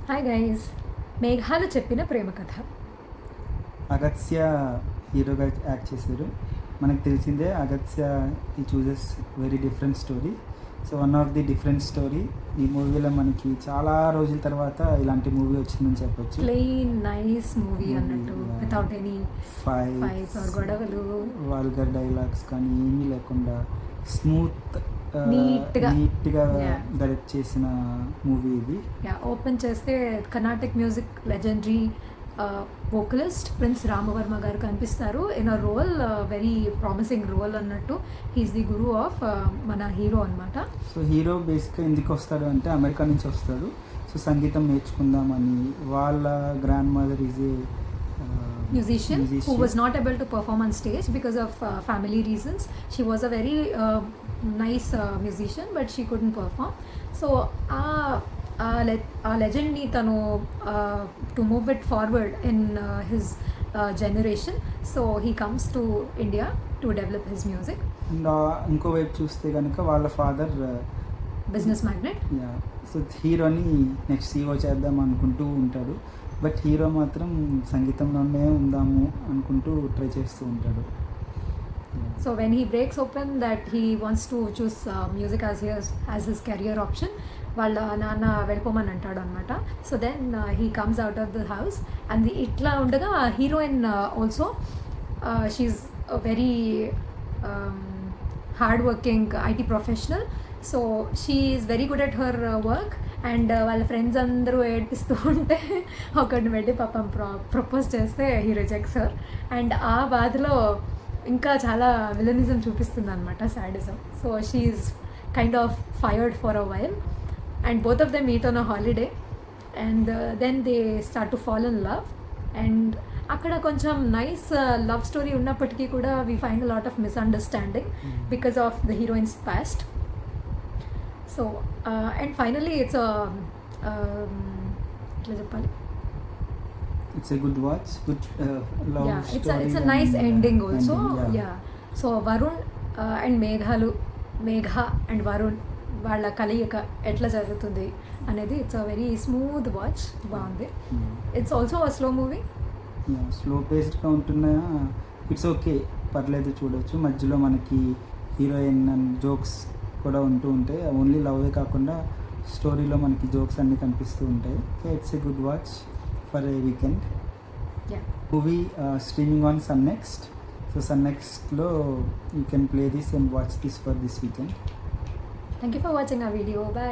Hi guys, మేఘాలు చెప్పిన ప్రేమ కథ. అగత్య హీరోగా యాక్ట్ చేశారు. మనకు తెలిసిందే అగత్య ఈ chooses very different story. So one of the different story ఈ మూవీలో మనకి చాలా రోజుల తర్వాత ఇలాంటి మూవీ వచ్చిందని చెప్పొచ్చు. ప్లెయిన్ నైస్ మూవీ అన్నట్టు, వితౌట్ ఎనీ ఫైట్స్ ఆర్ గొడవలు, వాల్గర్ డైలాగ్స్ కానీ ఏమీ లేకుండా స్మూత్ నీట్గా డైరెక్ట్ చేసిన మూవీ ఇది. ఓపెన్ చేస్తే Carnatic music legendary vocalist prince Rama Varma గారు కనిపిస్తారు in a role, very promising role అన్నట్టు. హీఈస్ ది గురు ఆఫ్ మన హీరో అనమాట. సో హీరో బేసిక్గా ఎందుకు వస్తాడు అంటే అమెరికా నుంచి వస్తాడు. సో సంగీతం నేర్చుకుందామని. వాళ్ళ grand mother is a musician who was not able to perform on stage because of family reasons. She was a very nice musician, but she couldn't perform. So a legend ni tanu to move it forward in his generation, so he comes to India to develop his music. And ఇంకో వైపు చూస్తే కనుక వాళ్ళ father business magnate. So హీరోని next CO చేద్దాం అనుకుంటూ ఉంటాడు. But hero మాత్రం సంగీతంలోనే ఉందాము అనుకుంటూ ట్రై చేస్తూ ఉంటాడు. So when he breaks open that he wants to choose music as his career option, వాళ్ళ నాన్న వెళ్ళిపోమని అంటాడు అనమాట. So then he comes out of the house and ఇట్లా ఉండగా heroine also she's very hard working IT professional. So she is very good at her work. And వాళ్ళ friends అందరూ ఏడిపిస్తూ ఉంటే ఒకరిని పెట్టి పాపం ప్రపోజ్ చేస్తే హీ రిజెక్ట్స్ హర్. అండ్ ఆ బాధలో ఇంకా చాలా విలనిజం చూపిస్తుంది అనమాట, sadism. So she is kind of fired for a while and both of them meet on a holiday and then they start to fall in love. And అక్కడ కొంచెం nice love story ఉన్నప్పటికీ కూడా we find a lot of misunderstanding because of the heroine's past. So and finally it's ఎట్లా చెప్పాలి, it's a good watch, good love story. It's a nice ending also. ending, Yeah. So Varun and Megha and Varun వాళ్ళ కలయిక ఎట్లా జరుగుతుంది అనేది it's a very smooth watch, బాగుంది. It's also a slow movie. Slow పేస్డ్గా ఉంటున్నా it's okay, పర్లేదు, చూడొచ్చు. మధ్యలో మనకి హీరోయిన్ అండ్ జోక్స్ కూడా ఉంటూ ఉంటాయి. ఓన్లీ లవ్వే కాకుండా స్టోరీలో మనకి జోక్స్ అన్నీ కనిపిస్తూ ఉంటాయి. It's a good watch for a weekend. Movie streaming on Sun NXT. So Sun నెక్స్ట్లో you can play this and watch this for this weekend. Thank you for watching our video. Bye.